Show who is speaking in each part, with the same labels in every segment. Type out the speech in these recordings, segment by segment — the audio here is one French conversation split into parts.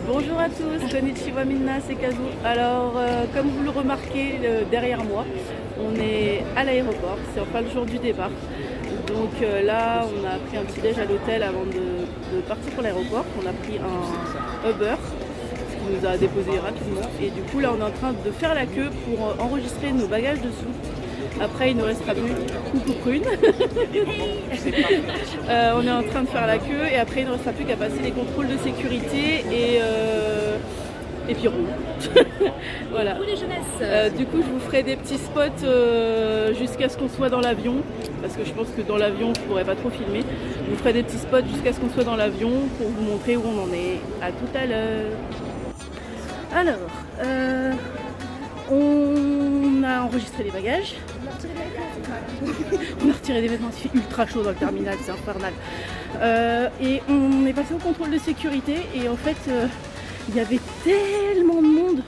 Speaker 1: Bonjour à tous, konnichiwa minna, c'est Kazu. Alors, comme vous le remarquez derrière moi, on est à l'aéroport, c'est enfin le jour du départ. Donc là, on a pris un petit déj à l'hôtel avant de partir pour l'aéroport. On a pris un Uber, ce qui nous a déposé rapidement. Et du coup, là, on est en train de faire la queue pour enregistrer nos bagages dessous. Après, il ne restera plus coucou prune. On est en train de faire la queue et après, il ne restera plus qu'à passer les contrôles de sécurité et puis roule. Voilà. Du coup, je vous ferai des petits spots jusqu'à ce qu'on soit dans l'avion. Parce que je pense que dans l'avion, je ne pourrais pas trop filmer. Je vous ferai des petits spots jusqu'à ce qu'on soit dans l'avion pour vous montrer où on en est. À tout à l'heure. Alors, on a enregistré les bagages. On a retiré des vêtements, il fait ultra chaud dans le terminal, c'est infernal. Et on est passé au contrôle de sécurité et en fait il y avait tellement de monde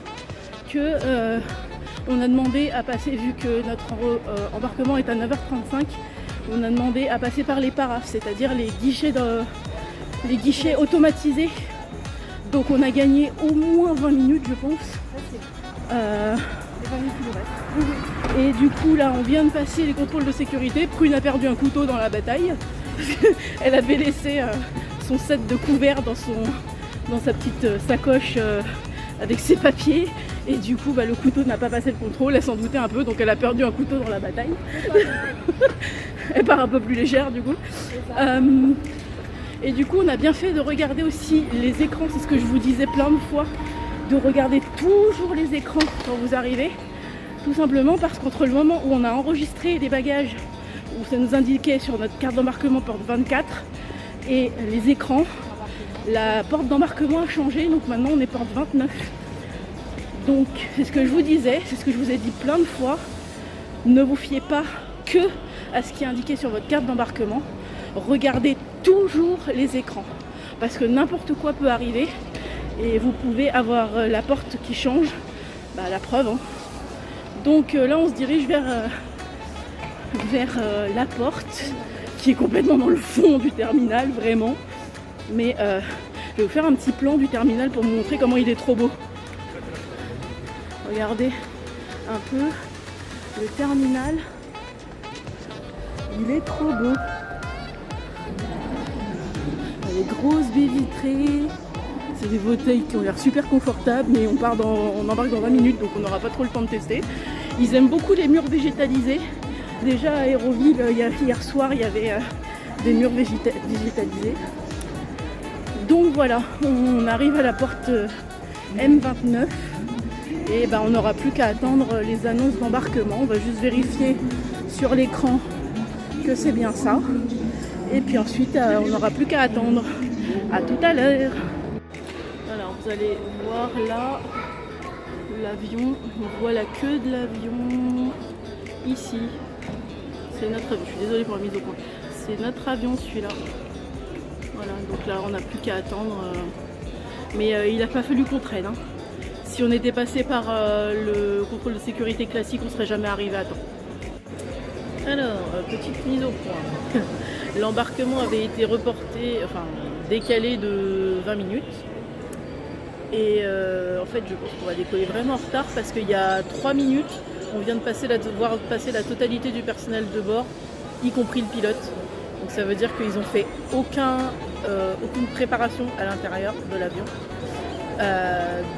Speaker 1: que on a demandé à passer, vu que notre embarquement est à 9h35, on a demandé à passer par les parafs, c'est-à-dire les guichets automatisés. Donc on a gagné au moins 20 minutes je pense. Et du coup là on vient de passer les contrôles de sécurité. Prune a perdu un couteau dans la bataille. Elle avait laissé son set de couverts dans sa petite sacoche avec ses papiers. Et du coup le couteau n'a pas passé le contrôle, elle s'en doutait un peu, donc elle a perdu un couteau dans la bataille. Elle part un peu plus légère du coup. Et du coup on a bien fait de regarder aussi les écrans, c'est ce que je vous disais plein de fois, de regarder toujours les écrans quand vous arrivez. Tout simplement parce qu'entre le moment où on a enregistré les bagages, où ça nous indiquait sur notre carte d'embarquement porte 24, et les écrans, la porte d'embarquement a changé, donc maintenant on est porte 29. Donc c'est ce que je vous disais, c'est ce que je vous ai dit plein de fois, ne vous fiez pas que à ce qui est indiqué sur votre carte d'embarquement, regardez toujours les écrans, parce que n'importe quoi peut arriver, et vous pouvez avoir la porte qui change, la preuve, hein. Donc là on se dirige vers la porte qui est complètement dans le fond du terminal, vraiment. Mais je vais vous faire un petit plan du terminal pour vous montrer comment il est trop beau. Regardez un peu le terminal, il est trop beau. Les grosses baies vitrées, c'est des fauteuils qui ont l'air super confortables, mais on embarque dans 20 minutes, donc on n'aura pas trop le temps de tester. Ils aiment beaucoup les murs végétalisés. Déjà à Aéroville, hier soir, il y avait des murs végétalisés. Donc voilà, on arrive à la porte M29 et on n'aura plus qu'à attendre les annonces d'embarquement. On va juste vérifier sur l'écran que c'est bien ça. Et puis ensuite, on n'aura plus qu'à attendre. À tout à l'heure. Alors vous allez voir là l'avion, on voit la queue de l'avion ici. C'est notre avion, je suis désolée pour la mise au point. C'est notre avion celui-là. Voilà, donc là on n'a plus qu'à attendre. Mais il n'a pas fallu qu'on traîne. Si on était passé par le contrôle de sécurité classique, on ne serait jamais arrivé à temps. Alors, petite mise au point. L'embarquement avait été reporté, décalé de 20 minutes. Et en fait, je pense qu'on va décoller vraiment en retard parce qu'il y a 3 minutes, on vient de voir passer la totalité du personnel de bord, y compris le pilote. Donc ça veut dire qu'ils ont fait aucune préparation à l'intérieur de l'avion.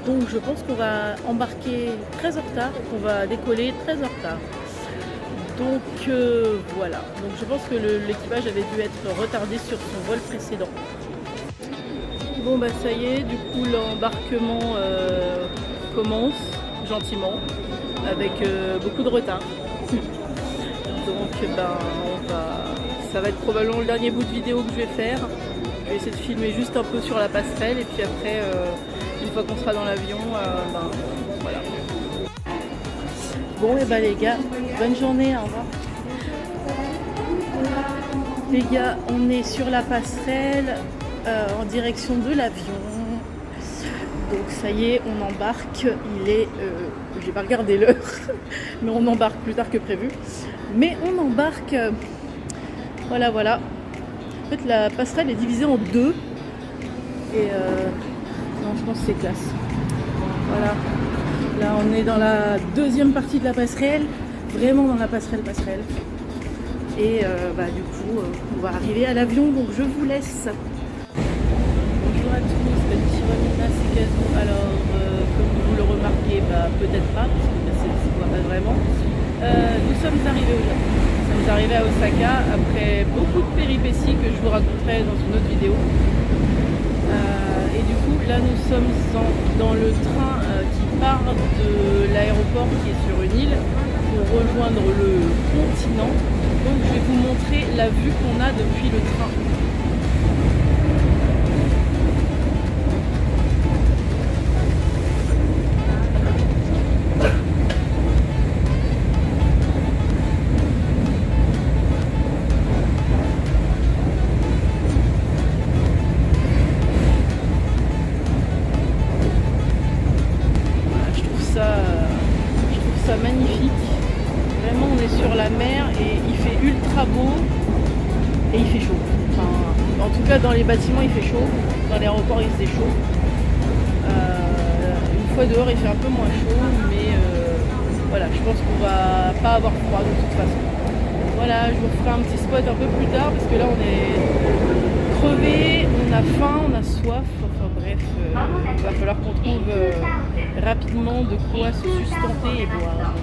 Speaker 1: Donc je pense qu'on va embarquer très en retard et qu'on va décoller très en retard. Donc voilà. Donc je pense que l'équipage avait dû être retardé sur son vol précédent. Bon ça y est, du coup l'embarquement commence gentiment avec beaucoup de retard. Donc ça va être probablement le dernier bout de vidéo que je vais faire. Je vais essayer de filmer juste un peu sur la passerelle et puis après une fois qu'on sera dans l'avion, voilà. Bon les gars, bonne journée, au revoir. Les gars, on est sur la passerelle en direction de l'avion. Donc ça y est, on embarque. Il est, j'ai pas regardé l'heure, mais on embarque plus tard que prévu. Mais on embarque, voilà. En fait, la passerelle est divisée en deux. Et Non, je pense que c'est classe. Voilà. Là, on est dans la deuxième partie de la passerelle. Vraiment dans la passerelle. Et du coup, on va arriver à l'avion, donc je vous laisse. Bonjour à tous, petit Romina, c'est Kazu. Alors, comme vous le remarquez, peut-être pas, parce que ça ne se voit pas vraiment. Nous sommes arrivés au Japon. Nous sommes arrivés à Osaka après beaucoup de péripéties que je vous raconterai dans une autre vidéo. Et du coup, là, nous sommes dans le train qui part de l'aéroport qui est sur une île pour rejoindre le continent. Donc, je vais vous montrer la vue qu'on a depuis le train. Magnifique, vraiment on est sur la mer et il fait ultra beau et il fait chaud, enfin, en tout cas dans les bâtiments il fait chaud, dans l'aéroport il faisait chaud, une fois dehors il fait un peu moins chaud, mais voilà, je pense qu'on va pas avoir froid de toute façon. Voilà, je vous ferai un petit spot un peu plus tard parce que là on est crevé, on a faim, on a soif, enfin bref, il va falloir qu'on trouve rapidement de quoi se sustenter et boire.